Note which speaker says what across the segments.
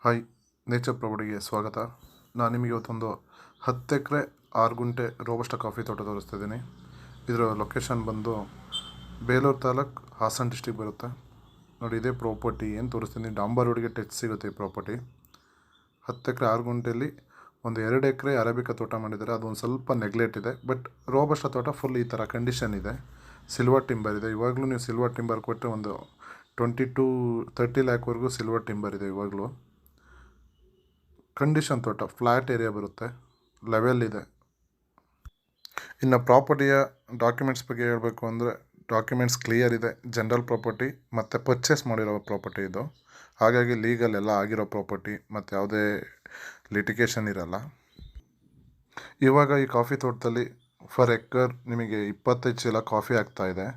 Speaker 1: Hi, nature ಪ್ರಾಪರ್ಟಿಗೆ ಸ್ವಾಗತ. ನಾನು ನಿಮಗೆ ಇವತ್ತೊಂದು 10 ಎಕರೆ 6 ಗುಂಟೆ ರೋಬಸ್ಟ ಕಾಫಿ ತೋಟ ತೋರಿಸ್ತಿದ್ದೀನಿ. ಇದರ ಲೊಕೇಶನ್ ಬಂದು ಬೇಲೂರು ತಾಲೂಕು, ಹಾಸನ ಡಿಸ್ಟಿಕ್ ಬರುತ್ತೆ. ನೋಡಿ, ಇದೇ ಪ್ರಾಪರ್ಟಿ ಏನು ತೋರಿಸ್ತೀನಿ. ಡಾಂಬರ್ ರೋಡ್ಗೆ ಟಚ್ ಸಿಗುತ್ತೆ ಈ ಪ್ರಾಪರ್ಟಿ. 10 ಎಕರೆ 6 ಗುಂಟೆಯಲ್ಲಿ ಒಂದು 2 ಎಕರೆ ಅರೇಬಿಕಾ ತೋಟ ಮಾಡಿದ್ದಾರೆ. ಅದೊಂದು ಸ್ವಲ್ಪ ನೆಗ್ಲೆಕ್ಟ್ ಇದೆ. ಬಟ್ ರೋಬಸ್ಟ ತೋಟ ಫುಲ್ ಈ ಥರ ಕಂಡೀಷನ್ ಇದೆ. ಸಿಲ್ವರ್ ಟಿಂಬರ್ ಇದೆ. ಇವಾಗಲೂ ನೀವು ಸಿಲ್ವರ್ ಟಿಂಬರ್ ಕೊಟ್ಟರೆ ಒಂದು 20 to 30 ಲ್ಯಾಕ್ವರೆಗೂ ಸಿಲ್ವರ್ ಟಿಂಬರ್ ಇದೆ ಇವಾಗಲೂ. ಕಂಡೀಷನ್ ತೋಟ, ಫ್ಲ್ಯಾಟ್ ಏರಿಯಾ ಬರುತ್ತೆ, ಲೆವೆಲ್ ಇದೆ. ಇನ್ನು ಪ್ರಾಪರ್ಟಿಯ ಡಾಕ್ಯುಮೆಂಟ್ಸ್ ಬಗ್ಗೆ ಹೇಳಬೇಕು ಅಂದರೆ, ಡಾಕ್ಯುಮೆಂಟ್ಸ್ ಕ್ಲಿಯರ್ ಇದೆ. ಜನರಲ್ ಪ್ರಾಪರ್ಟಿ ಮತ್ತು ಪರ್ಚೇಸ್ ಮಾಡಿರೋ ಪ್ರಾಪರ್ಟಿ ಇದು. ಹಾಗಾಗಿ ಲೀಗಲ್ ಎಲ್ಲ ಆಗಿರೋ ಪ್ರಾಪರ್ಟಿ ಮತ್ತು ಯಾವುದೇ ಲಿಟಿಗೇಷನ್ ಇರಲ್ಲ. ಇವಾಗ ಈ ಕಾಫಿ ತೋಟದಲ್ಲಿ ಫರ್ ಎಕರ್ ನಿಮಗೆ 25 ಚೀಲ ಕಾಫಿ ಆಗ್ತಾಯಿದೆ.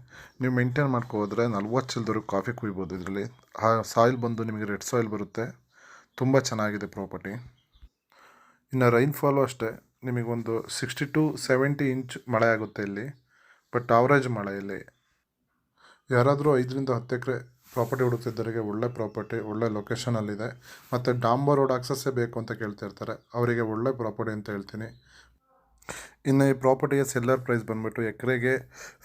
Speaker 1: ನೀವು ಮೇಂಟೈನ್ ಮಾಡ್ಕೋದ್ರೆ 40 ಚೀಲದವರೆಗೂ ಕಾಫಿ ಕುಯ್ಬೋದು ಇದರಲ್ಲಿ. ಸಾಯಿಲ್ ಬಂದು ನಿಮಗೆ ರೆಡ್ ಸಾಯಿಲ್ ಬರುತ್ತೆ. ತುಂಬ ಚೆನ್ನಾಗಿದೆ ಪ್ರಾಪರ್ಟಿ. ಇನ್ನು ರೈನ್ಫಾಲು ಅಷ್ಟೇ, ನಿಮಗೊಂದು 60 to 70 ಇಂಚ್ ಮಳೆ ಆಗುತ್ತೆ ಇಲ್ಲಿ. ಬಟ್ ಆವ್ರೇಜ್ ಮಳೆ ಇಲ್ಲಿ. ಯಾರಾದರೂ 5ರಿಂದ 10 ಎಕರೆ ಪ್ರಾಪರ್ಟಿ ಹುಡುಕ್ತಿದ್ದವರಿಗೆ ಒಳ್ಳೆ ಪ್ರಾಪರ್ಟಿ, ಒಳ್ಳೆ ಲೊಕೇಶನಲ್ಲಿದೆ. ಮತ್ತು ಡಾಂಬರ್ ರೋಡ್ ಆಕ್ಸಸ್ಸೇ ಬೇಕು ಅಂತ ಕೇಳ್ತಿರ್ತಾರೆ, ಅವರಿಗೆ ಒಳ್ಳೆ ಪ್ರಾಪರ್ಟಿ ಅಂತ ಹೇಳ್ತೀನಿ. ಇನ್ನು ಈ ಪ್ರಾಪರ್ಟಿಯ ಸೆಲ್ಲರ್ ಪ್ರೈಸ್ ಬಂದುಬಿಟ್ಟು ಎಕರೆಗೆ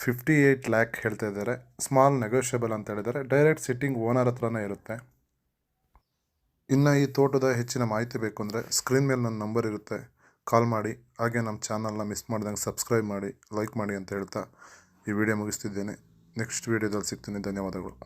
Speaker 1: 58 ಲ್ಯಾಕ್ ಹೇಳ್ತಾ ಇದ್ದಾರೆ. ಸ್ಮಾಲ್ ನೆಗೋಷಿಯಬಲ್ ಅಂತ ಹೇಳಿದ್ದಾರೆ. ಡೈರೆಕ್ಟ್ ಸಿಟ್ಟಿಂಗ್ ಓನರ್ ಹತ್ರನೇ ಇರುತ್ತೆ. ಇನ್ನು ಈ ತೋಟದ ಹೆಚ್ಚಿನ ಮಾಹಿತಿ ಬೇಕು ಅಂದರೆ ಸ್ಕ್ರೀನ್ ಮೇಲೆ ನನ್ನ ನಂಬರ್ ಇರುತ್ತೆ, ಕಾಲ್ ಮಾಡಿ. ಹಾಗೆ ನಮ್ಮ ಚಾನಲ್ನ ಮಿಸ್ ಮಾಡ್ದಂಗೆ ಸಬ್ಸ್ಕ್ರೈಬ್ ಮಾಡಿ, ಲೈಕ್ ಮಾಡಿ ಅಂತ ಹೇಳ್ತಾ ಈ ವಿಡಿಯೋ ಮುಗಿಸ್ತಿದ್ದೇನೆ. ನೆಕ್ಸ್ಟ್ ವಿಡಿಯೋದಲ್ಲಿ ಸಿಗ್ತೀನಿ. ಧನ್ಯವಾದಗಳು.